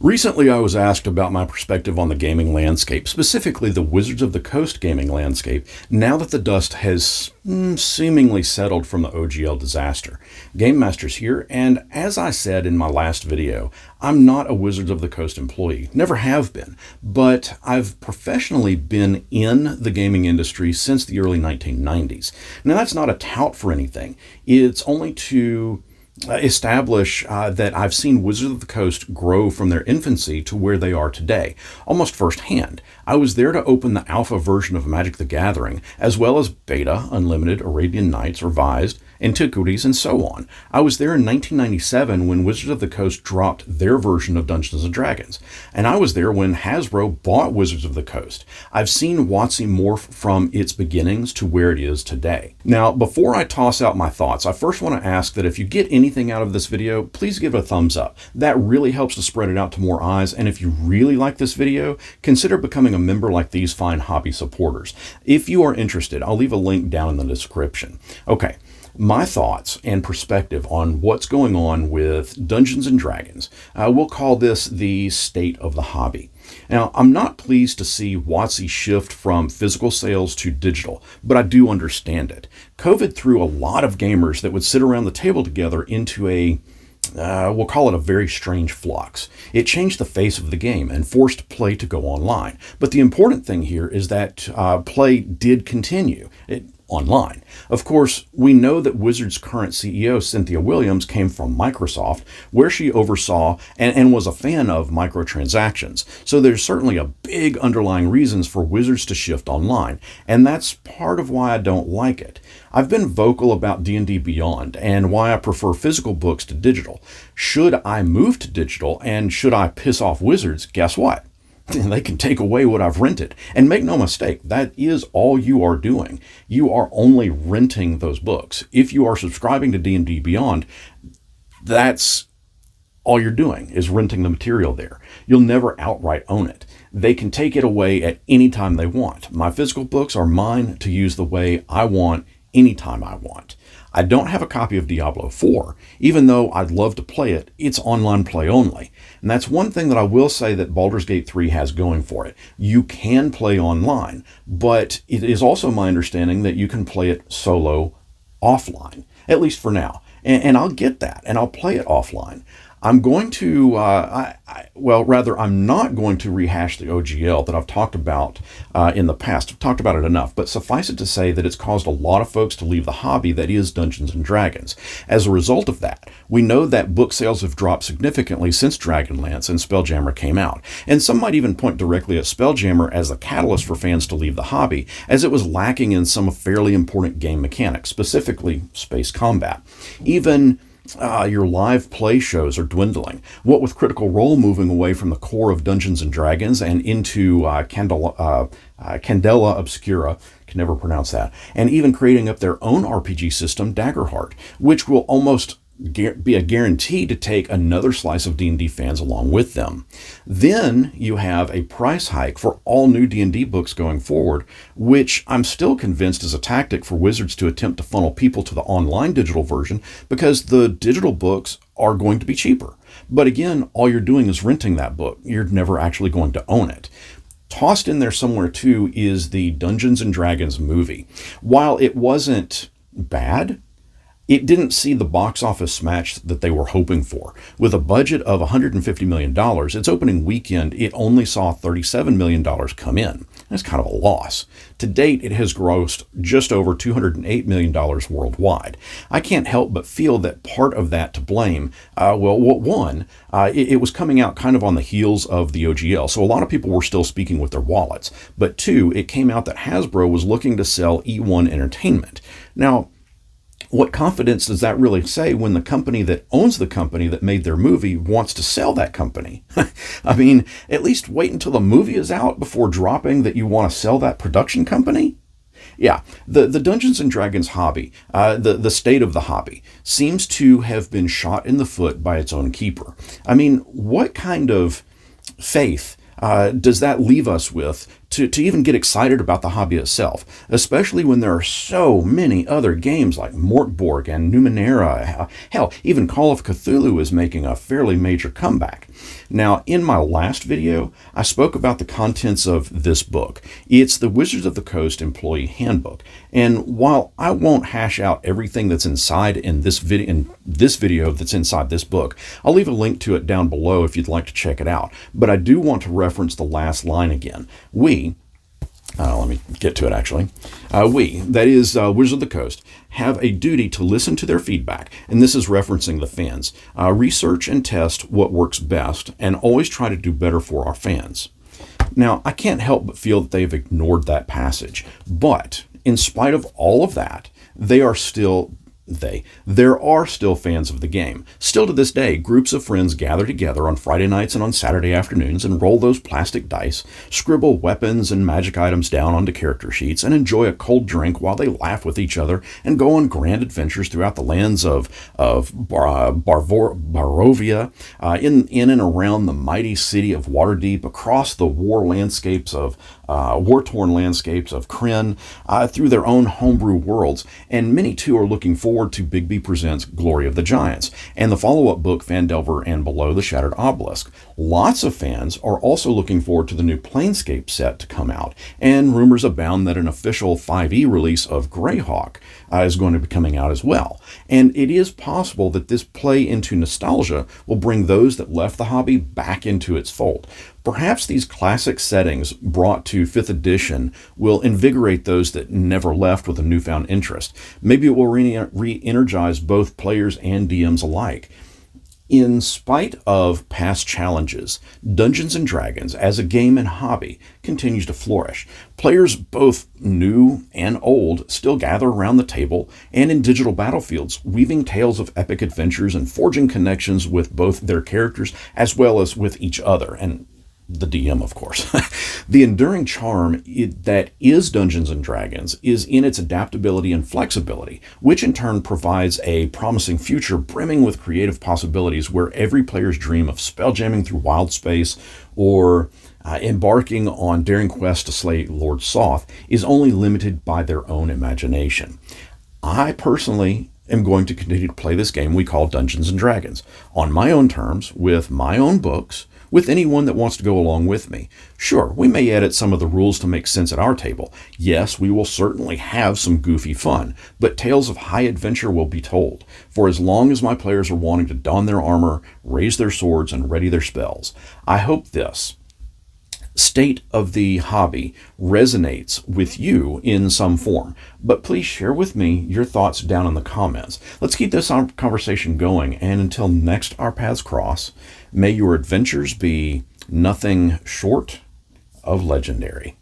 Recently, I was asked about my perspective on the gaming landscape, specifically the Wizards of the Coast gaming landscape, now that the dust has seemingly settled from the OGL disaster. GameMasters here, and as I said in my last video, I'm not a Wizards of the Coast employee, never have been, but I've professionally been in the gaming industry since the early 1990s. Now, that's not a tout for anything. It's only to establish that I've seen Wizards of the Coast grow from their infancy to where they are today, almost firsthand. I was there to open the alpha version of Magic the Gathering, as well as Beta, Unlimited, Arabian Nights, Revised, Antiquities, and so on. I was there in 1997 when Wizards of the Coast dropped their version of Dungeons & Dragons, and I was there when Hasbro bought Wizards of the Coast. I've seen WotC morph from its beginnings to where it is today. Now, before I toss out my thoughts, I first want to ask that if you get anything out of this video, please give it a thumbs up. That really helps to spread it out to more eyes, and if you really like this video, consider becoming a member like these fine hobby supporters. If you are interested, I'll leave a link down in the description. Okay. My thoughts and perspective on what's going on with Dungeons & Dragons. We'll call this the state of the hobby. Now, I'm not pleased to see WotC shift from physical sales to digital, but I do understand it. COVID threw a lot of gamers that would sit around the table together into we'll call it a very strange flux. It changed the face of the game and forced play to go online. But the important thing here is that play did continue online. Of course, we know that Wizards' current CEO, Cynthia Williams, came from Microsoft, where she oversaw and was a fan of microtransactions. So there's certainly a big underlying reasons for Wizards to shift online, and that's part of why I don't like it. I've been vocal about D&D Beyond and why I prefer physical books to digital. Should I move to digital and should I piss off Wizards, guess what? They can take away what I've rented. And make no mistake, that is all you are doing. You are only renting those books. If you are subscribing to D&D Beyond, that's all you're doing is renting the material there. You'll never outright own it. They can take it away at any time they want. My physical books are mine to use the way I want, anytime I want. I don't have a copy of Diablo 4, even though I'd love to play it. It's online play only. And that's one thing that I will say that Baldur's Gate 3 has going for it. You can play online, but it is also my understanding that you can play it solo offline, at least for now. And I'll get that, and I'll play it offline. I'm going to, I'm not going to rehash the OGL that I've talked about in the past. I've talked about it enough, but suffice it to say that it's caused a lot of folks to leave the hobby that is Dungeons & Dragons. As a result of that, we know that book sales have dropped significantly since Dragonlance and Spelljammer came out. And some might even point directly at Spelljammer as a catalyst for fans to leave the hobby, as it was lacking in some fairly important game mechanics, specifically space combat. Even your live play shows are dwindling. What with Critical Role moving away from the core of Dungeons & Dragons and into Candela Obscura, can never pronounce that, and even creating up their own RPG system, Daggerheart, which will almost be a guarantee to take another slice of D&D fans along with them. Then you have a price hike for all new D&D books going forward, which I'm still convinced is a tactic for Wizards to attempt to funnel people to the online digital version because the digital books are going to be cheaper. But again, all you're doing is renting that book. You're never actually going to own it. Tossed in there somewhere too is the Dungeons & Dragons movie. While it wasn't bad, it didn't see the box office smash that they were hoping for. With a budget of $150 million, its opening weekend, it only saw $37 million come in. That's kind of a loss. To date, it has grossed just over $208 million worldwide. I can't help but feel that part of that to blame, it was coming out kind of on the heels of the OGL, so a lot of people were still speaking with their wallets. But two, it came out that Hasbro was looking to sell E1 Entertainment. Now, what confidence does that really say when the company that owns the company that made their movie wants to sell that company? I mean, at least wait until the movie is out before dropping that you want to sell that production company? Yeah, the Dungeons & Dragons hobby, the state of the hobby, seems to have been shot in the foot by its own keeper. I mean, what kind of faith does that leave us with to even get excited about the hobby itself, especially when there are so many other games like Morkborg and Numenera. Hell, even Call of Cthulhu is making a fairly major comeback. Now, in my last video, I spoke about the contents of this book. It's the Wizards of the Coast Employee Handbook. And while I won't hash out everything that's inside in this video that's inside this book, I'll leave a link to it down below if you'd like to check it out. But I do want to reference the last line again. Let me get to it actually. That is Wizards of the Coast, have a duty to listen to their feedback, and this is referencing the fans. Research and test what works best, and always try to do better for our fans. Now, I can't help but feel that they've ignored that passage, but in spite of all of that, there are still fans of the game. Still to this day, groups of friends gather together on Friday nights and on Saturday afternoons and roll those plastic dice, scribble weapons and magic items down onto character sheets, and enjoy a cold drink while they laugh with each other and go on grand adventures throughout the lands of Barovia, in and around the mighty city of Waterdeep, across the war-torn landscapes of Krynn, through their own homebrew worlds, and many too are looking forward to Bigby Presents Glory of the Giants, and the follow-up book Phandelver and Below, The Shattered Obelisk. Lots of fans are also looking forward to the new Planescape set to come out, and rumors abound that an official 5e release of Greyhawk is going to be coming out as well. And it is possible that this play into nostalgia will bring those that left the hobby back into its fold. Perhaps these classic settings brought to 5th edition will invigorate those that never left with a newfound interest. Maybe it will re-energize both players and DMs alike. In spite of past challenges, Dungeons & Dragons as a game and hobby continues to flourish. Players both new and old still gather around the table and in digital battlefields, weaving tales of epic adventures and forging connections with both their characters as well as with each other, and the DM, of course. The enduring charm that is Dungeons & Dragons is in its adaptability and flexibility, which in turn provides a promising future brimming with creative possibilities where every player's dream of spelljamming through wild space or embarking on daring quests to slay Lord Soth is only limited by their own imagination. I personally am going to continue to play this game we call Dungeons & Dragons on my own terms, with my own books, with anyone that wants to go along with me. Sure, we may edit some of the rules to make sense at our table. Yes, we will certainly have some goofy fun, but tales of high adventure will be told, for as long as my players are wanting to don their armor, raise their swords, and ready their spells. I hope this state of the hobby resonates with you in some form, but please share with me your thoughts down in the comments. Let's keep this conversation going, and until next our paths cross, may your adventures be nothing short of legendary.